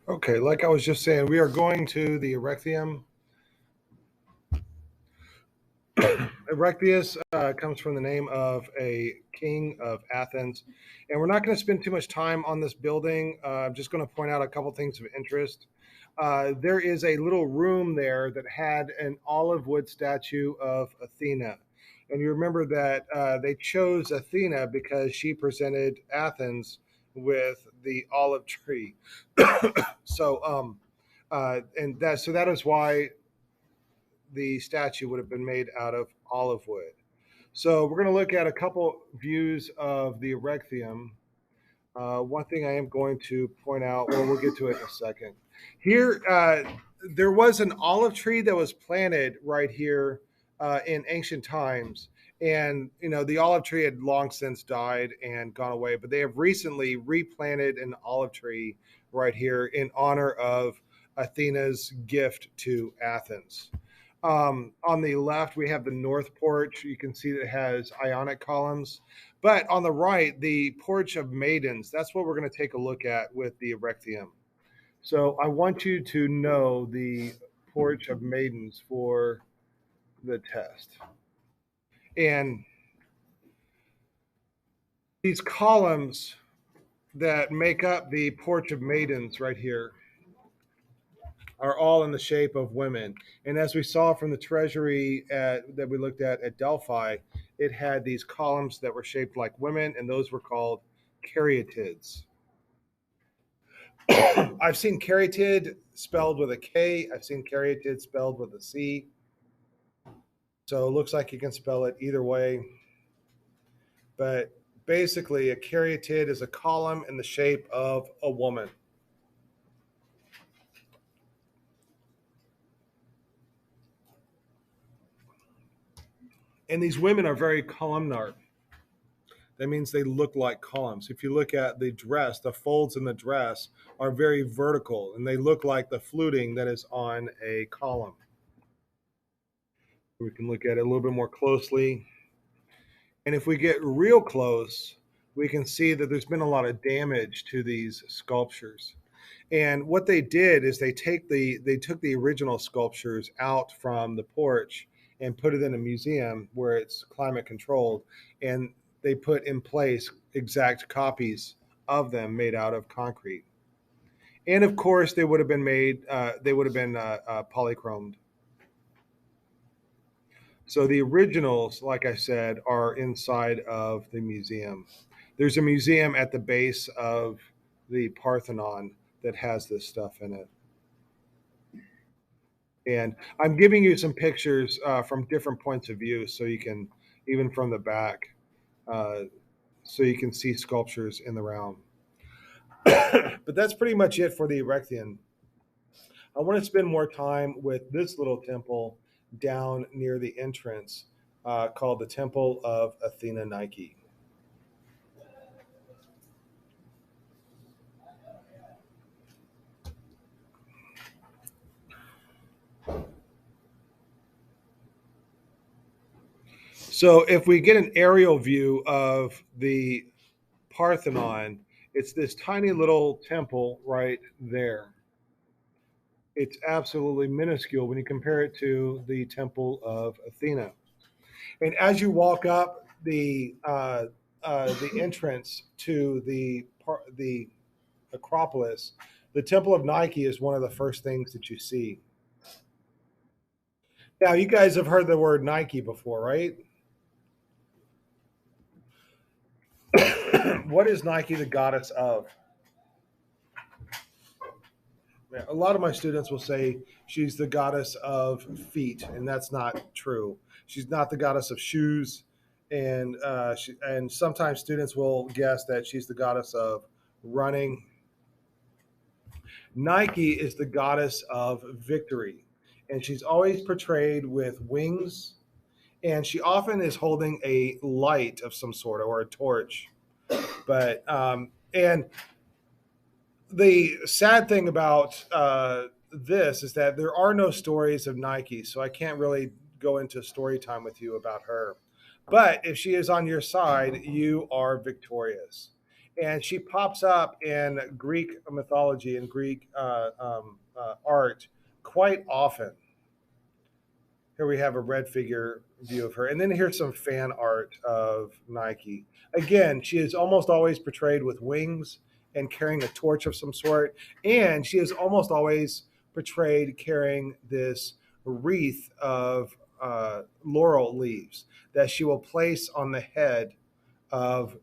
Okay, like I was just saying, we are going to the Erechtheum. Erechtheus comes from the name of a king of Athens. And we're not going to spend too much time on this building. I'm just going to point out a couple things of interest. There is a little room there that had an olive wood statue of Athena. And you remember that they chose Athena because she presented Athens with the olive tree. So that is why the statue would have been made out of olive wood. So we're going to look at a couple views of the Erechtheum. One thing I am going to point out, well, we'll get to it in a second. Here, there was an olive tree that was planted right here in ancient times. And, the olive tree had long since died and gone away, but they have recently replanted an olive tree right here in honor of Athena's gift to Athens. On the left, we have the north porch. You can see that it has Ionic columns. But on the right, the Porch of Maidens, that's what we're going to take a look at with the Erechtheum. So I want you to know the Porch of Maidens for the test. And these columns that make up the Porch of Maidens right here are all in the shape of women. And as we saw from the treasury that we looked at Delphi, it had these columns that were shaped like women, and those were called caryatids. I've seen caryatid spelled with a K. I've seen caryatid spelled with a C. So it looks like you can spell it either way. But basically, a caryatid is a column in the shape of a woman. And these women are very columnar. That means they look like columns. If you look at the dress, the folds in the dress are very vertical and they look like the fluting that is on a column. We can look at it a little bit more closely. And if we get real close, we can see that there's been a lot of damage to these sculptures. And what they did is they took the original sculptures out from the porch and put it in a museum where it's climate controlled, and they put in place exact copies of them made out of concrete. And of course, they would have been polychromed. So the originals, like I said, are inside of the museum. There's a museum at the base of the Parthenon that has this stuff in it. And I'm giving you some pictures from different points of view so you can, even from the back, uh, so you can see sculptures in the round. But that's pretty much it for the Erechtheum. I want to spend more time with this little temple down near the entrance called the Temple of Athena Nike. So if we get an aerial view of the Parthenon, it's this tiny little temple right there. It's absolutely minuscule when you compare it to the Temple of Athena. And as you walk up the entrance to the Acropolis, the Temple of Nike is one of the first things that you see. Now, you guys have heard the word Nike before, right? What is Nike the goddess of? A lot of my students will say she's the goddess of feet, and that's not true. She's not the goddess of shoes, and sometimes students will guess that she's the goddess of running. Nike is the goddess of victory, and she's always portrayed with wings, and she often is holding a light of some sort or a torch. And the sad thing about this is that there are no stories of Nike, so I can't really go into story time with you about her. But if she is on your side, you are victorious. and she pops up in Greek mythology and Greek art quite often. Here we have a red figure view of her, and then here's some fan art of Nike. Again, she is almost always portrayed with wings and carrying a torch of some sort, and she is almost always portrayed carrying this wreath of laurel leaves that she will place on the head of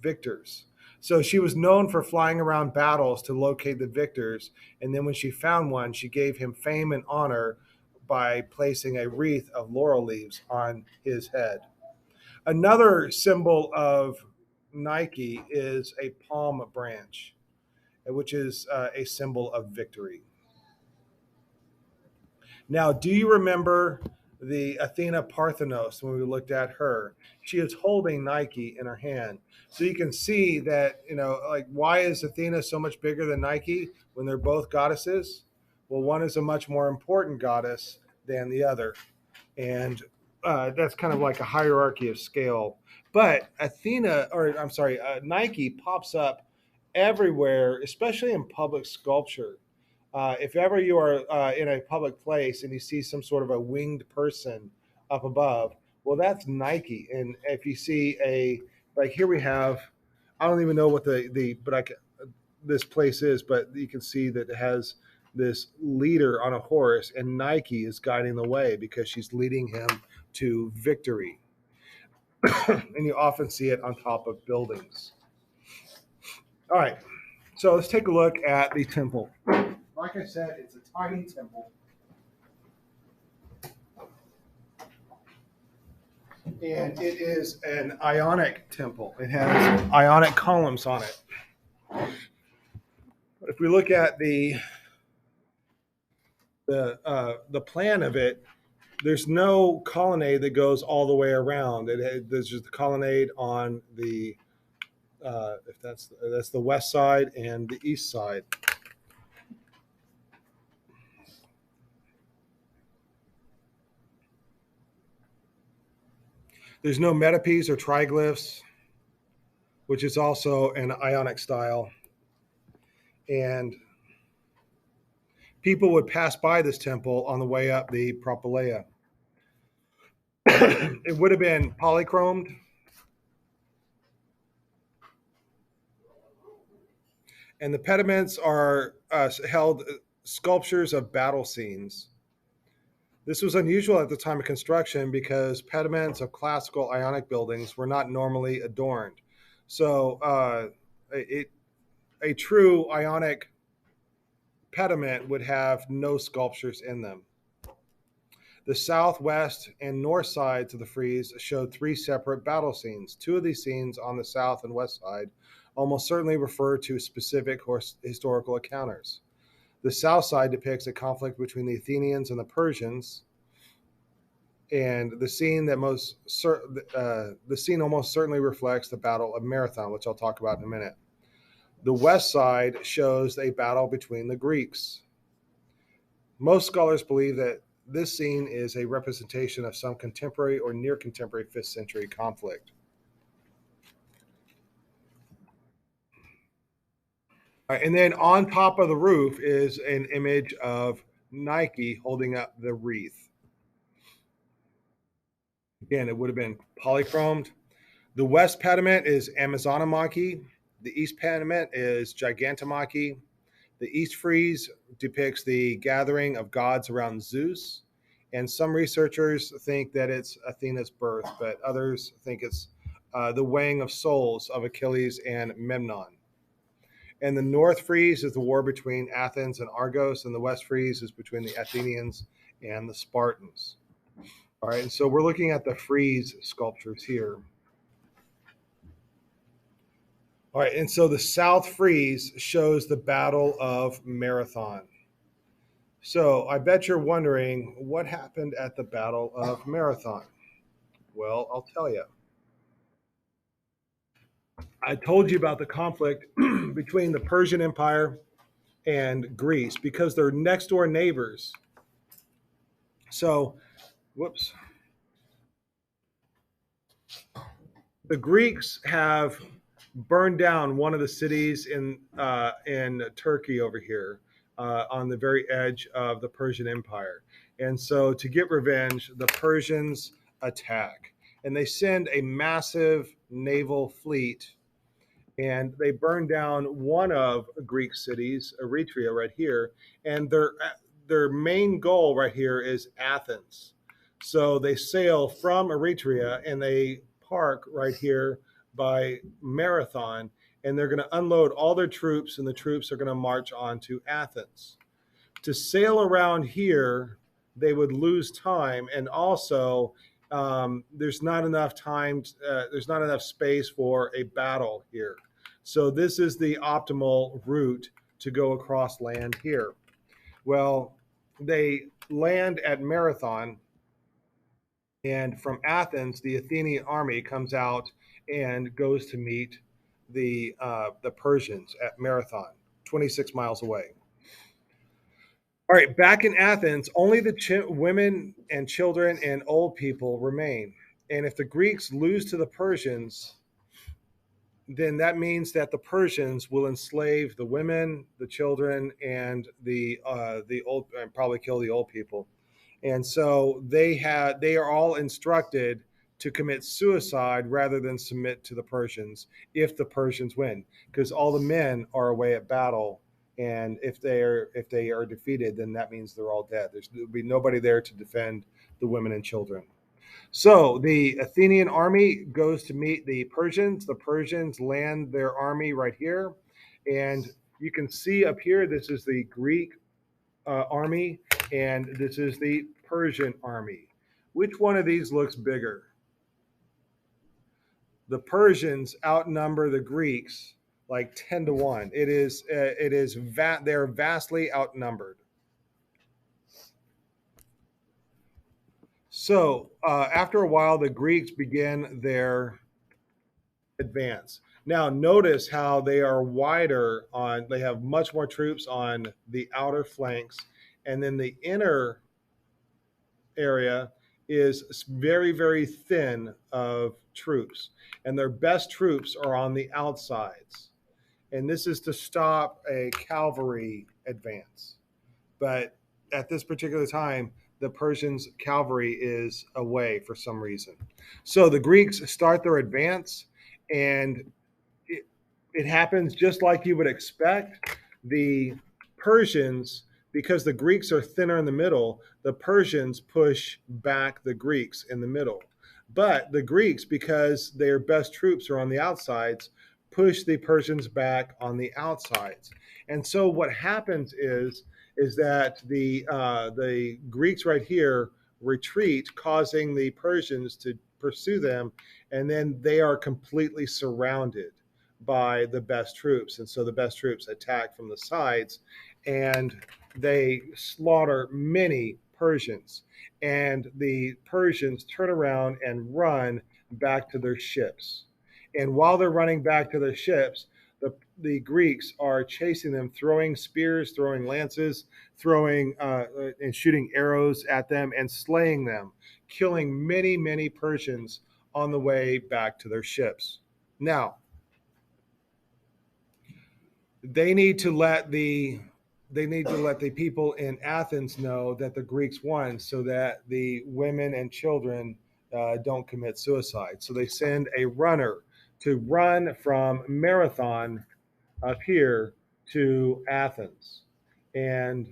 victors. So she was known for flying around battles to locate the victors. And then when she found one, she gave him fame and honor by placing a wreath of laurel leaves on his head. Another symbol of Nike is a palm branch, which is a symbol of victory. Now, do you remember the Athena Parthenos when we looked at her? She is holding Nike in her hand. So you can see that, like, why is Athena so much bigger than Nike when they're both goddesses? Well, one is a much more important goddess than the other. And that's kind of like a hierarchy of scale. But Athena, or I'm sorry, Nike pops up everywhere, especially in public sculpture. If ever you are in a public place and you see some sort of a winged person up above, well, that's Nike. And if you see like here we have, I don't even know what but this place is, but you can see that it has this leader on a horse, and Nike is guiding the way because she's leading him to victory. And you often see it on top of buildings. All right, so let's take a look at the temple. Like I said, it's a tiny temple. And it is an ionic temple. It has ionic columns on it. If we look at the plan of it, there's no colonnade that goes all the way around. There's just the colonnade on the if that's the west side and the east side. There's no metopes or triglyphs, which is also an ionic style. And people would pass by this temple on the way up the Propylaea. It would have been polychromed, and the pediments are held sculptures of battle scenes. This was unusual at the time of construction because pediments of classical Ionic buildings were not normally adorned. So, a true Ionic pediment would have no sculptures in them. The south, west, and north sides of the frieze showed three separate battle scenes. Two of these scenes on the south and west side almost certainly refer to specific historical encounters. The south side depicts a conflict between the Athenians and the Persians, and the scene almost certainly reflects the Battle of Marathon, which I'll talk about in a minute. The west side shows a battle between the Greeks. Most scholars believe that this scene is a representation of some contemporary or near contemporary 5th century conflict. And then on top of the roof is an image of Nike holding up the wreath. Again, it would have been polychromed. The west pediment is Amazonomachy. The east pediment is Gigantomachy. The east frieze depicts the gathering of gods around Zeus. And some researchers think that it's Athena's birth, but others think it's the weighing of souls of Achilles and Memnon. And the north frieze is the war between Athens and Argos, and the west frieze is between the Athenians and the Spartans. All right, and so we're looking at the frieze sculptures here. All right, and so the south frieze shows the Battle of Marathon. So I bet you're wondering what happened at the Battle of Marathon. Well, I'll tell you. I told you about the conflict between the Persian Empire and Greece because they're next door neighbors. So, whoops. The Greeks have burned down one of the cities in Turkey over here, on the very edge of the Persian Empire. And so, to get revenge, the Persians attack, and they send a massive naval fleet, and they burn down one of Greek cities, Eretria, right here, and their main goal right here is Athens. So they sail from Eretria and they park right here by Marathon, and they're going to unload all their troops, and the troops are going to march on to Athens. To sail around here, they would lose time, and also there's not enough time. There's not enough space for a battle here. So this is the optimal route to go across land here. Well, they land at Marathon, and from Athens, the Athenian army comes out and goes to meet the Persians at Marathon, 26 miles away. All right, back in Athens, only the women and children and old people remain. And if the Greeks lose to the Persians, then that means that the Persians will enslave the women, the children, and the old, and probably kill the old people. And so they are all instructed to commit suicide rather than submit to the Persians if the Persians win, because all the men are away at battle, and if they are defeated, then that means they're all dead. There'll be nobody there to defend the women and children. So the Athenian army goes to meet the Persians. The Persians land their army right here, and you can see up here. This is the Greek army, and this is the Persian army. Which one of these looks bigger? The Persians outnumber the Greeks like 10 to 1. They're vastly outnumbered. So after a while, the Greeks begin their advance. Now, notice how they are wider on, they have much more troops on the outer flanks, and then the inner area is very, very thin of troops, and their best troops are on the outsides. And this is to stop a cavalry advance. But at this particular time, the Persians' cavalry is away for some reason. So the Greeks start their advance, and it happens just like you would expect. The Persians, because the Greeks are thinner in the middle, the Persians push back the Greeks in the middle. But the Greeks, because their best troops are on the outsides, push the Persians back on the outsides. And so what happens is that the Greeks right here retreat, causing the Persians to pursue them, and then they are completely surrounded by the best troops. And so the best troops attack from the sides, and they slaughter many Persians. And the Persians turn around and run back to their ships. And while they're running back to their ships, the Greeks are chasing them, throwing spears, throwing lances, throwing and shooting arrows at them, and slaying them, killing many, many Persians on the way back to their ships. Now, they need to let the people in Athens know that the Greeks won, so that the women and children don't commit suicide. So they send a runner to run from Marathon up here to Athens, and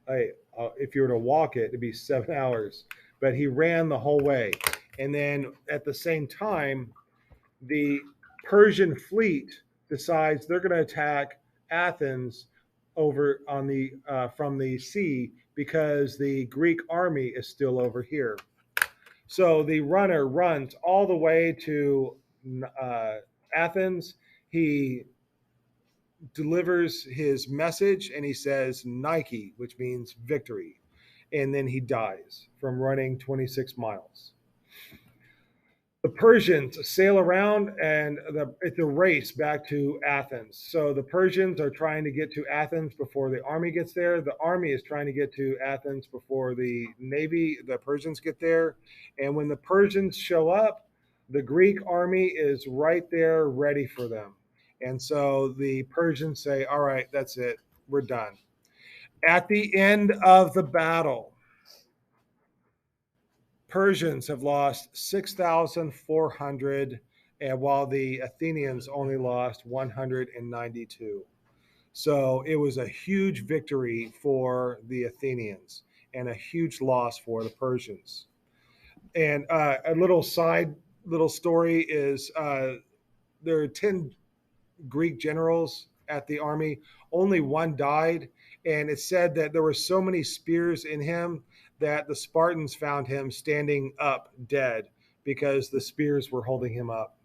if you were to walk it, it'd be 7 hours. But he ran the whole way, and then at the same time, the Persian fleet decides they're going to attack Athens over on the from the sea, because the Greek army is still over here. So the runner runs all the way to Athens. He delivers his message and he says Nike, which means victory, and then he dies from running 26 miles. The Persians sail around, and it's a race back to Athens. So the Persians are trying to get to Athens before the army gets there. The army is trying to get to Athens before the Persians get there. And when the Persians show up, The Greek army is right there ready for them. And so the Persians say, all right, that's it. We're done. At the end of the battle, Persians have lost 6,400, and while the Athenians only lost 192. So it was a huge victory for the Athenians and a huge loss for the Persians. And a little story is there are 10 Greek generals at the army. Only one died, and it said that there were so many spears in him that the Spartans found him standing up dead because the spears were holding him up.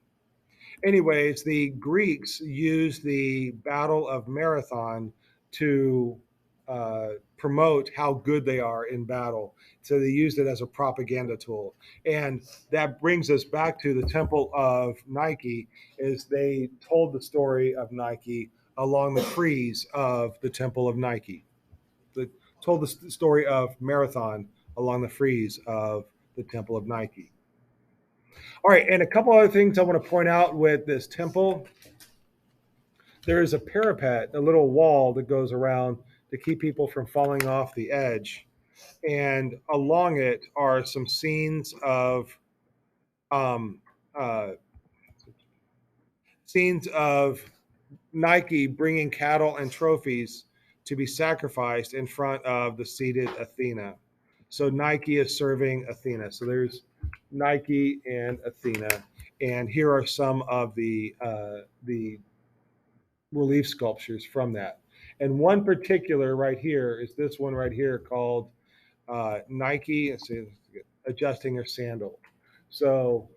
Anyways, the Greeks used the Battle of Marathon to promote how good they are in battle. So they used it as a propaganda tool. And that brings us back to the temple of Nike, is they told the story of Nike along the frieze of the temple of Nike. They told the story of Marathon along the frieze of the temple of Nike. All right, and a couple other things I want to point out with this temple. There is a parapet, a little wall that goes around to keep people from falling off the edge. And along it are some um, uh, scenes of Nike bringing cattle and trophies to be sacrificed in front of the seated Athena. So Nike is serving Athena. So there's Nike and Athena, and here are some of the relief sculptures from that. And one particular right here is this one right here called Nike. Let's see, adjusting her sandal. So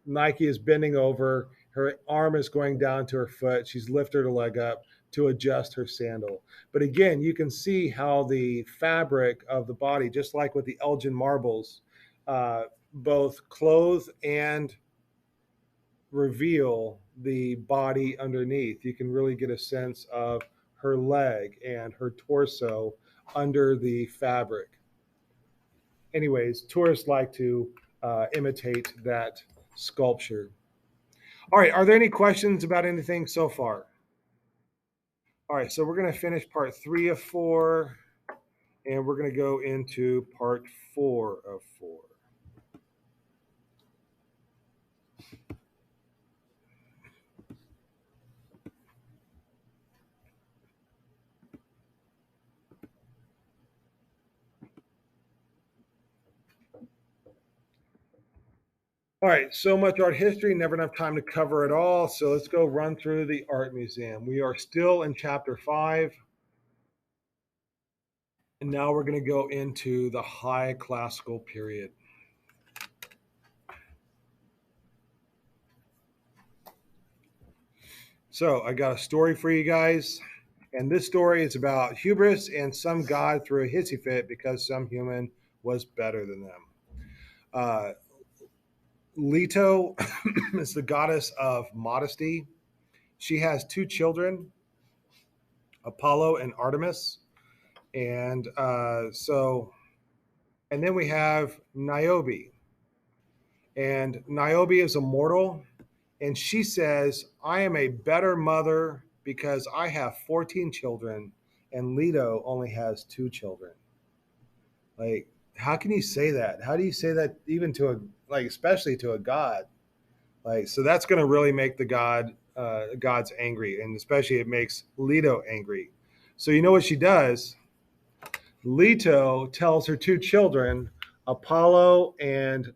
Nike is bending over. Her arm is going down to her foot. She's lifted her leg up to adjust her sandal. But again, you can see how the fabric of the body, just like with the Elgin marbles, both clothe and reveal the body underneath. You can really get a sense of her leg and her torso under the fabric. Anyways, tourists like to imitate that sculpture. All right, are there any questions about anything so far? All right, so we're going to finish part 3 of 4, and we're going to go into part 4 of 4. All right, so much art history, never enough time to cover it all. So let's go run through the art museum. We are still in chapter 5. And now we're going to go into the high classical period. So I got a story for you guys. And this story is about hubris and some god threw a hissy fit because some human was better than them. Uh, Leto is the goddess of modesty. She has 2 children, Apollo and Artemis. And and then we have Niobe. And Niobe is immortal. And she says, I am a better mother because I have 14 children and Leto only has 2 children. Like, how can you say that? How do you say that even to especially to a god? Like, so that's going to really make the gods angry. And especially it makes Leto angry. So you know what she does? Leto tells her 2 children, Apollo and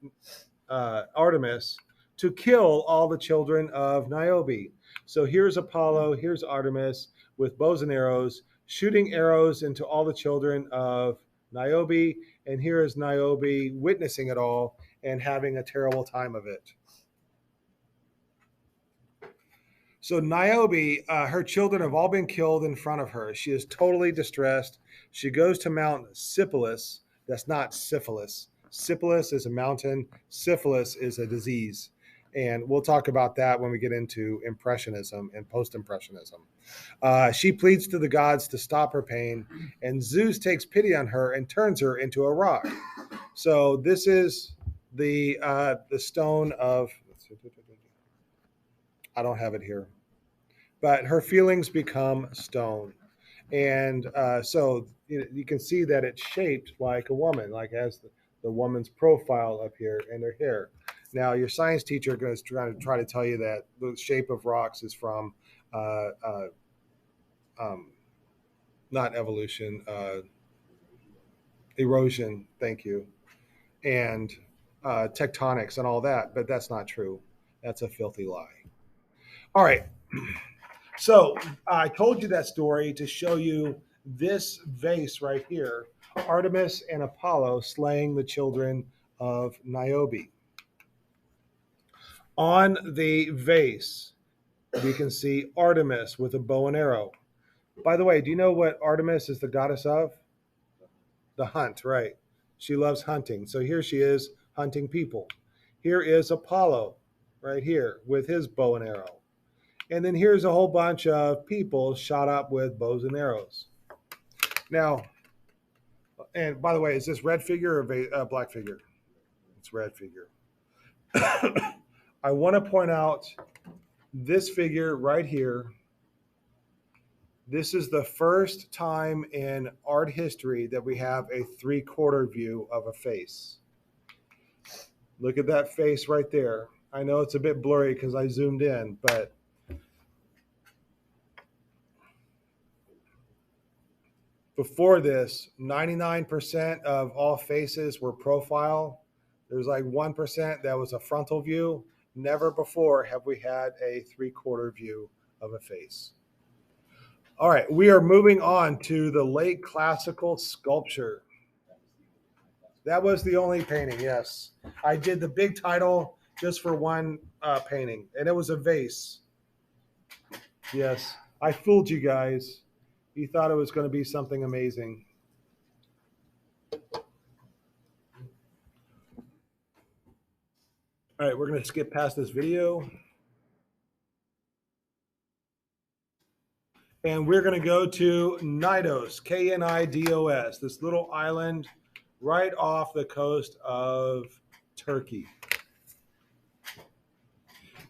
Artemis, to kill all the children of Niobe. So here's Apollo, here's Artemis with bows and arrows, shooting arrows into all the children of Niobe. And here is Niobe witnessing it all and having a terrible time of it. So Niobe, her children have all been killed in front of her. She is totally distressed. She goes to Mount Syphilis. That's not syphilis. Syphilis is a mountain. Syphilis is a disease. And we'll talk about that when we get into Impressionism and Post-Impressionism. She pleads to the gods to stop her pain, and Zeus takes pity on her and turns her into a rock. So this is the stone of, I don't have it here, but her feelings become stone. And so you can see that it's shaped like a woman, like has the woman's profile up here and her hair. Now, your science teacher is going to try to tell you that the shape of rocks is from uh, uh, um, not evolution, erosion. Thank you, and tectonics and all that, but that's not true. That's a filthy lie. All right. So I told you that story to show you this vase right here, Artemis and Apollo slaying the children of Niobe. On the vase, we can see Artemis with a bow and arrow. By the way, do you know what Artemis is the goddess of? The hunt, right? She loves hunting. So here she is hunting people. Here is Apollo right here with his bow and arrow. And then here's a whole bunch of people shot up with bows and arrows. Now, and by the way, is this red figure or black figure? It's red figure. I want to point out this figure right here. This is the first time in art history that we have a 3/4 view of a face. Look at that face right there. I know it's a bit blurry because I zoomed in, but before this, 99% of all faces were profile. There's like 1% that was a frontal view. Never before have we had a 3/4 view of a face. All right, we are moving on to the late classical sculpture. That was the only painting, yes. I did the big title just for one painting, and it was a vase. Yes, I fooled you guys. You thought it was going to be something amazing. All right, we're going to skip past this video. And we're going to go to Knidos, Knidos, this little island right off the coast of Turkey.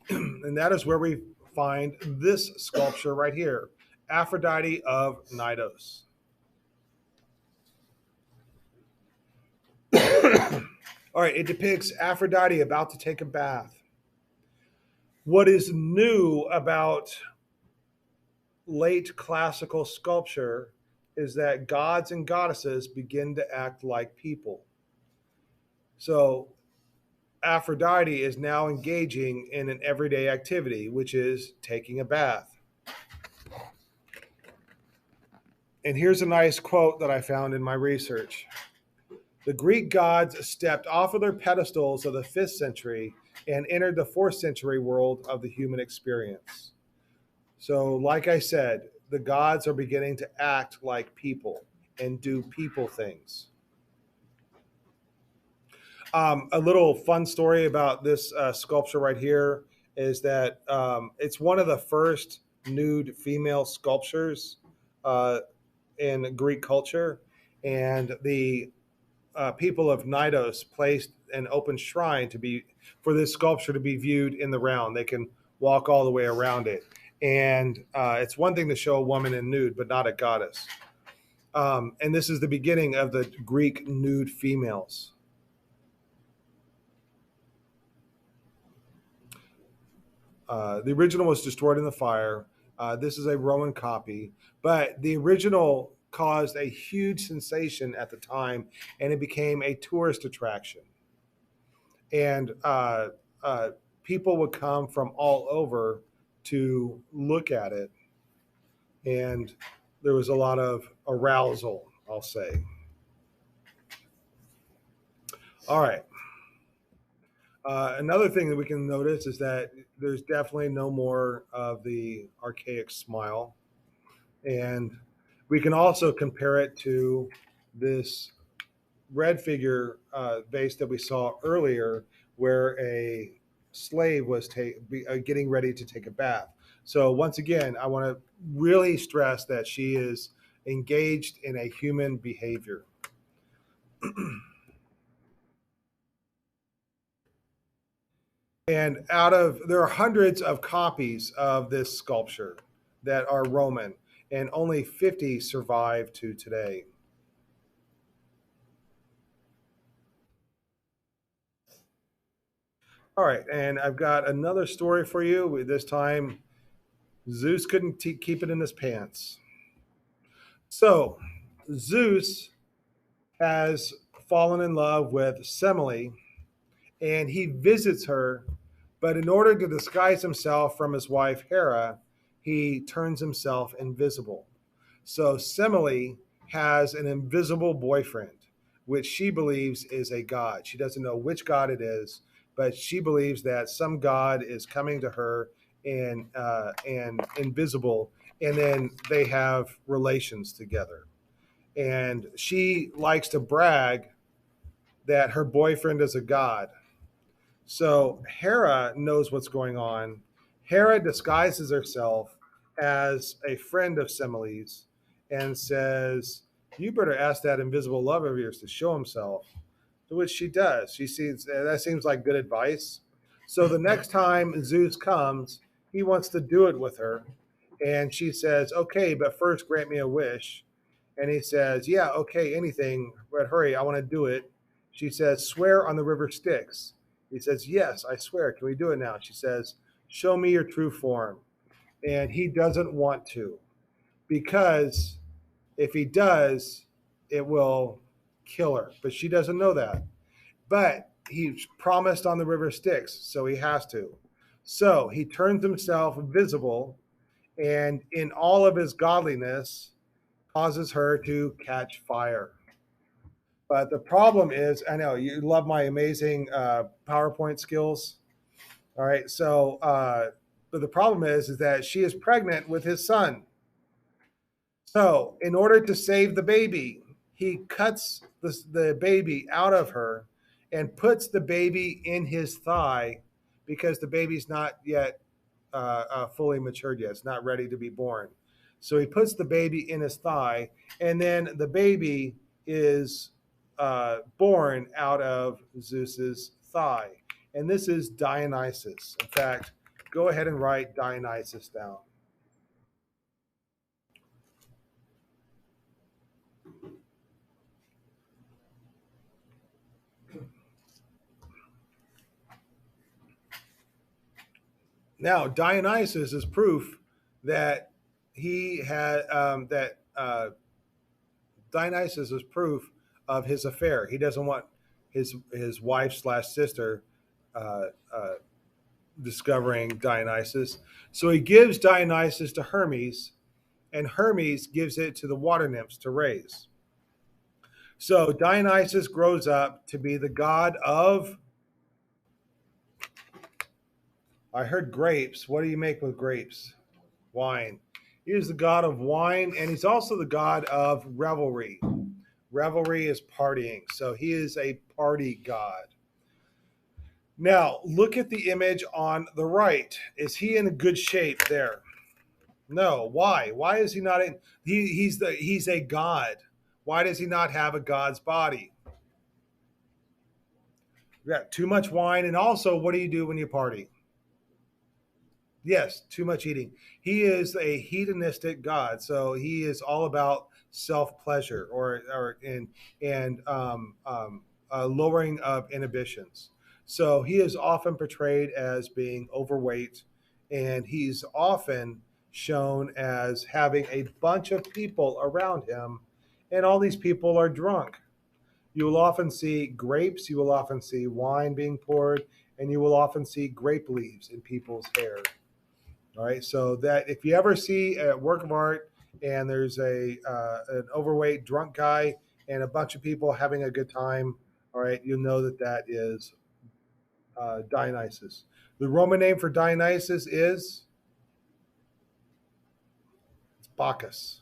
And that is where we find this sculpture right here, Aphrodite of Knidos. All right, it depicts Aphrodite about to take a bath. What is new about late classical sculpture is that gods and goddesses begin to act like people. So Aphrodite is now engaging in an everyday activity, which is taking a bath. And here's a nice quote that I found in my research. The Greek gods stepped off of their pedestals of the 5th century and entered the 4th century world of the human experience. So, like I said, the gods are beginning to act like people and do people things. A little fun story about this sculpture right here is that it's one of the first nude female sculptures in Greek culture, and the people of Knidos placed an open shrine for this sculpture to be viewed in the round. They can walk all the way around it, and it's one thing to show a woman in nude, but not a goddess. And this is the beginning of the Greek nude females. The original was destroyed in the fire. This is a Roman copy, but the original caused a huge sensation at the time, and it became a tourist attraction. And people would come from all over to look at it, and there was a lot of arousal, I'll say. All right. Another thing that we can notice is that there's definitely no more of the archaic smile. And we can also compare it to this red figure vase that we saw earlier, where a slave was getting ready to take a bath. So, once again, I want to really stress that she is engaged in a human behavior. And there are hundreds of copies of this sculpture that are Roman, and only 50 survive to today. All right, and I've got another story for you. This time, Zeus couldn't keep it in his pants. So, Zeus has fallen in love with Semele, and he visits her, but in order to disguise himself from his wife Hera, he turns himself invisible. So Semele has an invisible boyfriend, which she believes is a god. She doesn't know which god it is, but she believes that some god is coming to her and invisible, and then they have relations together. And she likes to brag that her boyfriend is a god. So Hera knows what's going on. Hera disguises herself as a friend of Semele's and says, "You better ask that invisible love of yours to show himself." To which she does. She sees that seems like good advice. So the next time Zeus comes, he wants to do it with her. And she says, "Okay, but first grant me a wish." And he says, "Yeah, okay, anything, but hurry, I want to do it." She says, "Swear on the river Styx." He says, "Yes, I swear. Can we do it now?" She says, "Show me your true form." And he doesn't want to, because if he does, it will kill her. But she doesn't know that. But he's promised on the river Styx, so he has to. So he turns himself visible, and in all of his godliness, causes her to catch fire. But the problem is, I know you love my amazing PowerPoint skills. All right, but the problem is that she is pregnant with his son. So, in order to save the baby, he cuts the baby out of her and puts the baby in his thigh, because the baby's not yet fully matured yet. It's not ready to be born. So he puts the baby in his thigh, and then the baby is born out of Zeus's thigh. And this is Dionysus. In fact, go ahead and write Dionysus down. Now, Dionysus is proof that he had that Dionysus is proof of his affair. He doesn't want his wife slash sister uh, uh, discovering Dionysus, so he gives Dionysus to Hermes, and Hermes gives it to the water nymphs to raise. So Dionysus grows up to be the god of. I heard grapes. What do you make with grapes? Wine. He is the god of wine, and he's also the god of revelry. Revelry is partying, so he is a party god. Now, look at the image on the right. Is he in good shape there? No. Why? Why is he not in? He's a god. Why does he not have a god's body? You got too much wine, and also, what do you do when you party? Yes, too much eating. He is a hedonistic God, so he is all about self pleasure or lowering of inhibitions. So he is often portrayed as being overweight, and he's often shown as having a bunch of people around him, and all these people are drunk. You will often see grapes, you will often see wine being poured, and you will often see grape leaves in people's hair. All right, so that if you ever see a work of art and there's an overweight drunk guy and a bunch of people having a good time, all right, you know that that is Dionysus. The Roman name for Dionysus is Bacchus.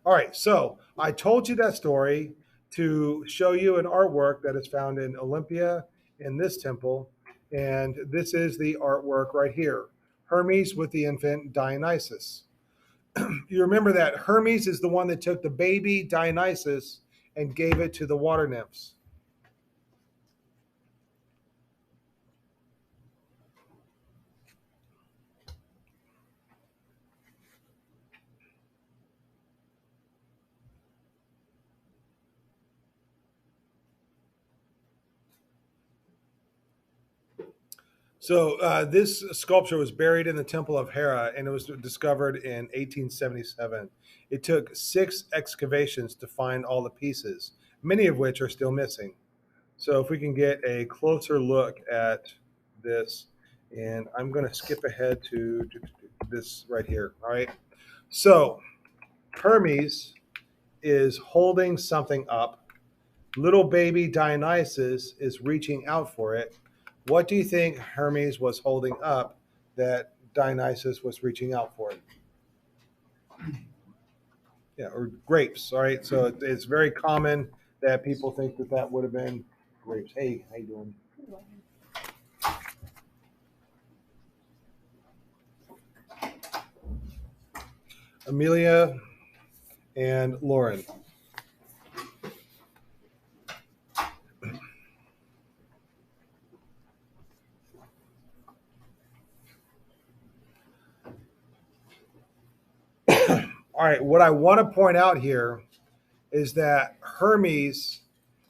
All right, so I told you that story to show you an artwork that is found in Olympia in this temple, and this is the artwork right here: Hermes with the infant Dionysus. You remember that Hermes is the one that took the baby Dionysus and gave it to the water nymphs. So this sculpture was buried in the Temple of Hera, and it was discovered in 1877. It took 6 excavations to find all the pieces, many of which are still missing. So if we can get a closer look at this, and I'm going to skip ahead to this right here. All right. So Hermes is holding something up. Little baby Dionysus is reaching out for it. What do you think Hermes was holding up that Dionysus was reaching out for? Yeah, or grapes. All right. So it's very common that people think that that would have been grapes. Hey, how you doing? Amelia and Lauren. All right. What I want to point out here is that Hermes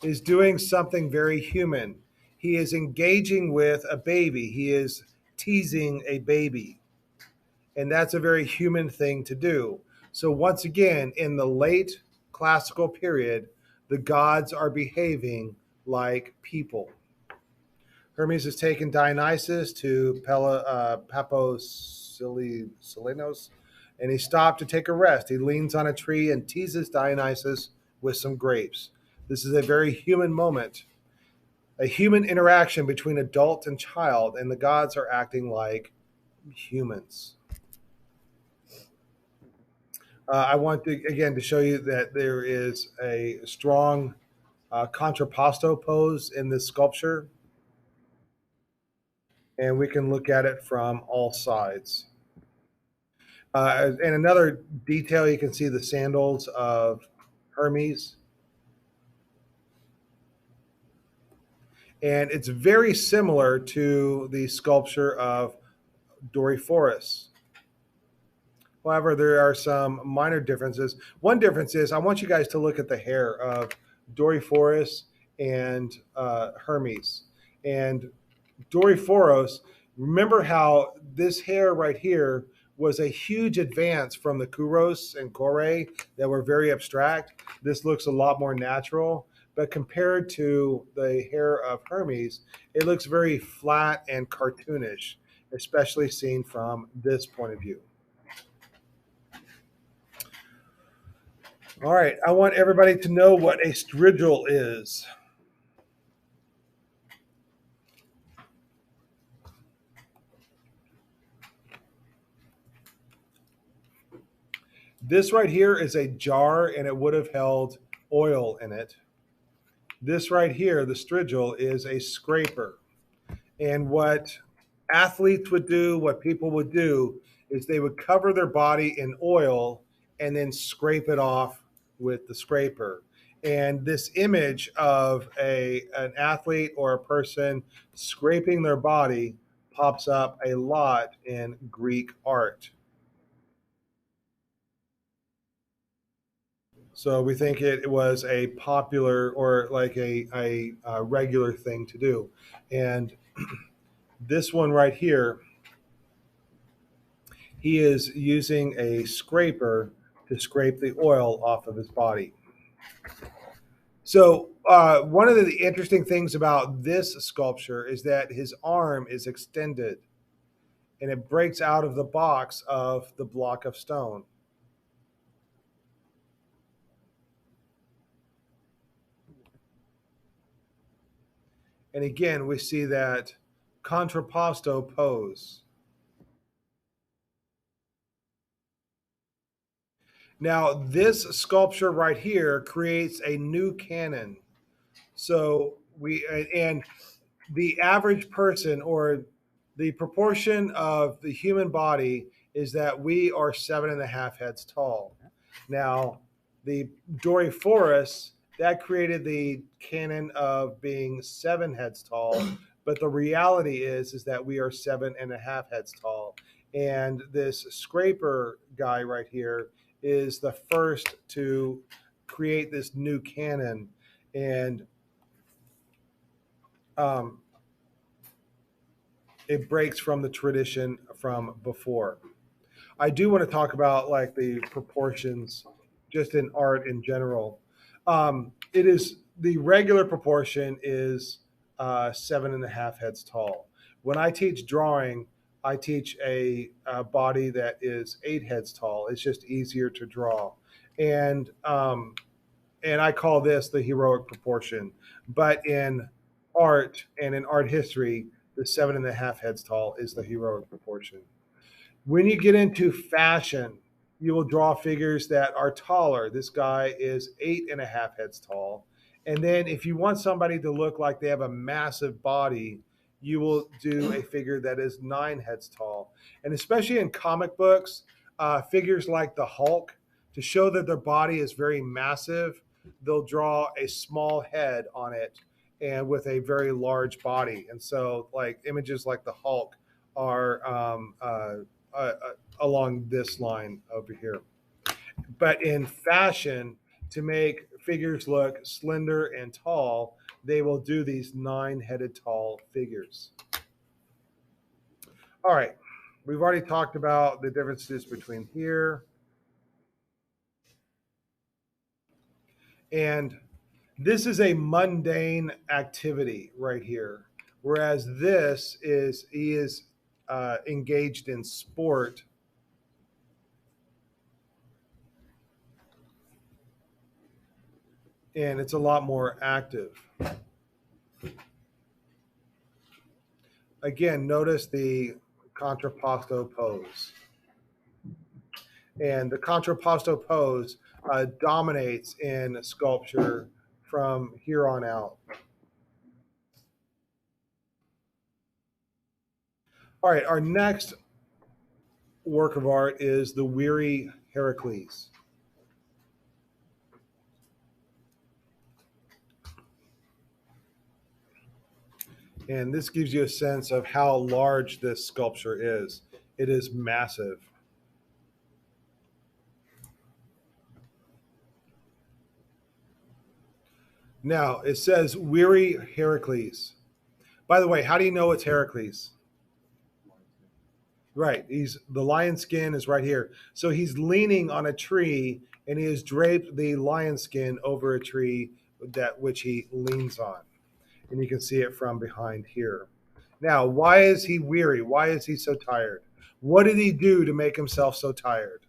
is doing something very human. He is engaging with a baby. He is teasing a baby. And that's a very human thing to do. So, once again, in the late classical period, the gods are behaving like people. Hermes has taken Dionysus to Paphos and he stopped to take a rest. He leans on a tree and teases Dionysus with some grapes. This is a very human moment, a human interaction between adult and child, and the gods are acting like humans. I want to again to show you that there is a strong contrapposto pose in this sculpture, and we can look at it from all sides. And another detail, you can see the sandals of Hermes, and it's very similar to the sculpture of Doryphorus. However, there are some minor differences. One difference is I want you guys to look at the hair of Doryphorus and Hermes. And Doryphoros, remember how this hair right here was a huge advance from the Kuros and Kore that were very abstract. This looks a lot more natural, but compared to the hair of Hermes, it looks very flat and cartoonish, especially seen from this point of view. All right, I want everybody to know what a strigil is. This right here is a jar and it would have held oil in it. This right here, the strigil, is a scraper. And what athletes would do, what people would do, is they would cover their body in oil and then scrape it off with the scraper. And this image of an athlete or a person scraping their body pops up a lot in Greek art. So we think it was a popular or like a regular thing to do. And this one right here, he is using a scraper to scrape the oil off of his body. So one of the interesting things about this sculpture is that his arm is extended and it breaks out of the box of the block of stone. And again, we see that contrapposto pose. Now, this sculpture right here creates a new canon. So and the average person or the proportion of the human body is that we are 7.5 heads tall. Now, the Doryphorus, that created the canon of being 7 heads tall, but the reality is that we are 7.5 heads tall. And this scraper guy right here is the first to create this new canon. And um, it breaks from the tradition from before. I do want to talk about like the proportions just in art in general. It is the regular proportion is 7.5 heads tall. When I teach drawing, I teach a body that is 8 heads tall. It's just easier to draw, and and I call this the heroic proportion. But in art and in art history, the 7.5 heads tall is the heroic proportion. When you get into fashion, you will draw figures that are taller. This guy is 8.5 heads tall. And then if you want somebody to look like they have a massive body, you will do a figure that is 9 heads tall. And especially in comic books, figures like the Hulk, to show that their body is very massive, they'll draw a small head on it and with a very large body. And so, like images like the Hulk are uh, along this line over here. But in fashion, to make figures look slender and tall, they will do these 9 headed tall figures. All right, we've already talked about the differences between here and this is a mundane activity right here, whereas this is he is engaged in sport and it's a lot more active. Again, notice the contrapposto pose. And the contrapposto pose dominates in sculpture from here on out. All right, our next work of art is the Weary Heracles. And this gives you a sense of how large this sculpture is. It is massive. Now, it says Weary Heracles. By the way, how do you know it's Heracles? Right. He's the lion skin is right here. So he's leaning on a tree and he has draped the lion skin over a tree that which he leans on. And you can see it from behind here. Now, why is he weary? Why is he so tired? What did he do to make himself so tired?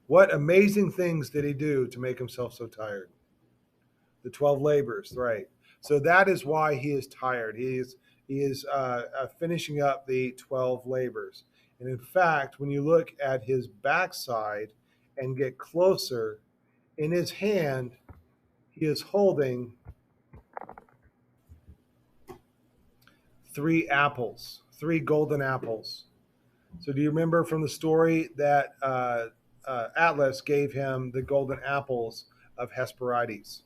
What amazing things did he do to make himself so tired? The 12 labors, right? So that is why he is tired. He is finishing up the 12 labors. And in fact, when you look at his backside and get closer, in his hand, he is holding 3 apples, 3 golden apples. So do you remember from the story that Atlas gave him the golden apples of Hesperides?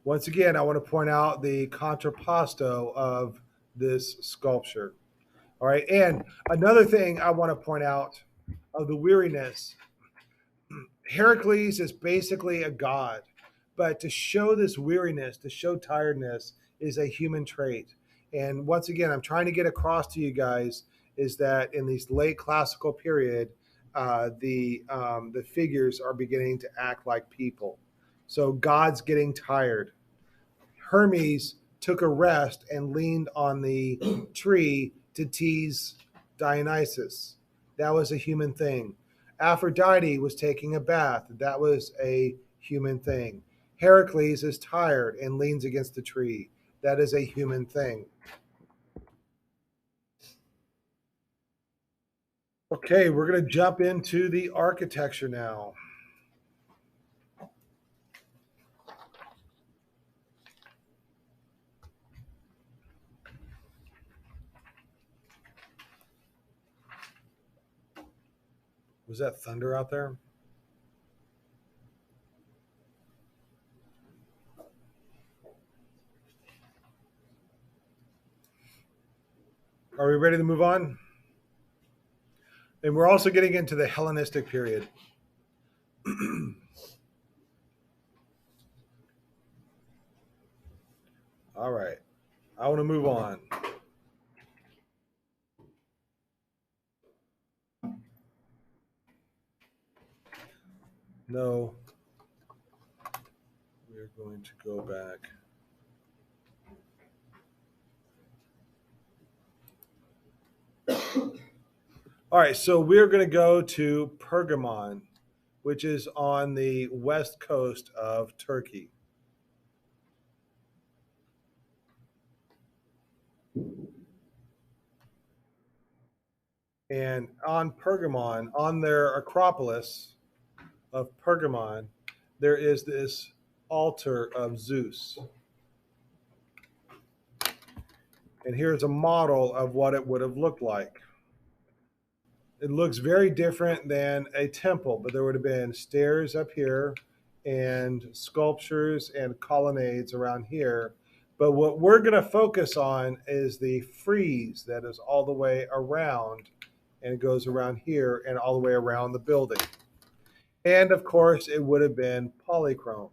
Once again, I want to point out the contrapposto of this sculpture. All right, and another thing I want to point out of the weariness, Heracles is basically a god, but to show this weariness, to show tiredness, is a human trait. And once again, I'm trying to get across to you guys is that in this late classical period, the figures are beginning to act like people. So God's getting tired. Hermes took a rest and leaned on the tree to tease Dionysus. That was a human thing. Aphrodite was taking a bath. That was a human thing. Heracles is tired and leans against the tree. That is a human thing. Okay, we're going to jump into the architecture now. Was that thunder out there? Are we ready to move on? And we're also getting into the Hellenistic period. All right. I want to move on. No. We're going to go back. All right, so we're going to go to Pergamon, which is on the west coast of Turkey. And on Pergamon, on their Acropolis of Pergamon, there is this altar of Zeus. And here's a model of what it would have looked like. It looks very different than a temple, but there would have been stairs up here and sculptures and colonnades around here. But what we're going to focus on is the frieze that is all the way around, and it goes around here and all the way around the building. And of course, it would have been polychrome.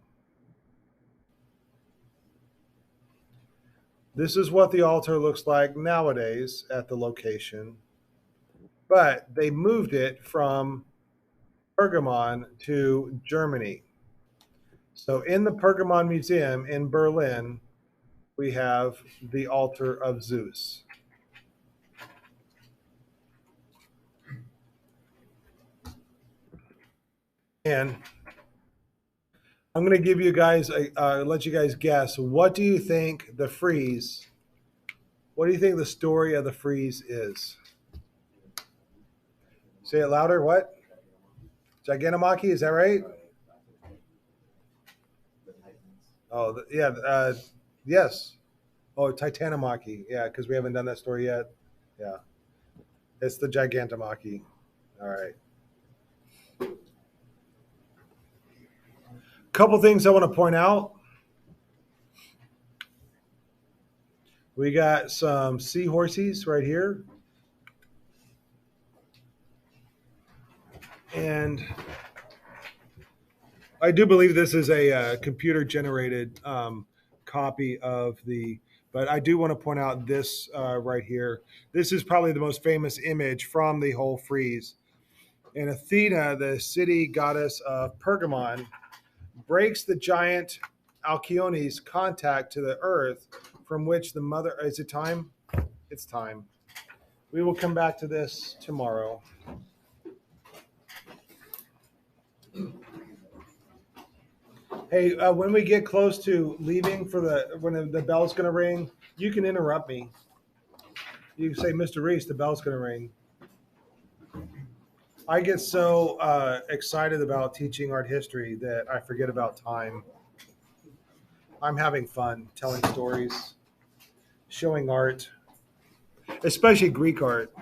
This is what the altar looks like nowadays at the location, but they moved it from Pergamon to Germany. So in the Pergamon Museum in Berlin, we have the altar of Zeus. And I'm going to give you guys, let you guys guess. What do you think the frieze? What do you think the story of the frieze is? Say it louder. What? Gigantomachy, is that right? Oh, yeah. Yes. Oh, Titanomachy. Yeah, because we haven't done that story yet. Yeah. It's the Gigantomachy. All right. Couple things I want to point out. We got some seahorses right here. And I do believe this is a computer generated copy of the, but I do want to point out this right here. This is probably the most famous image from the whole frieze. And Athena, the city goddess of Pergamon, breaks the giant Alcyone's contact to the earth, from which the mother. Is it time? It's time. We will come back to this tomorrow. Hey, when we get close to leaving for when the bell's going to ring, you can interrupt me. You can say, "Mr. Reese, the bell's going to ring." I get so excited about teaching art history that I forget about time. I'm having fun telling stories, showing art, especially Greek art.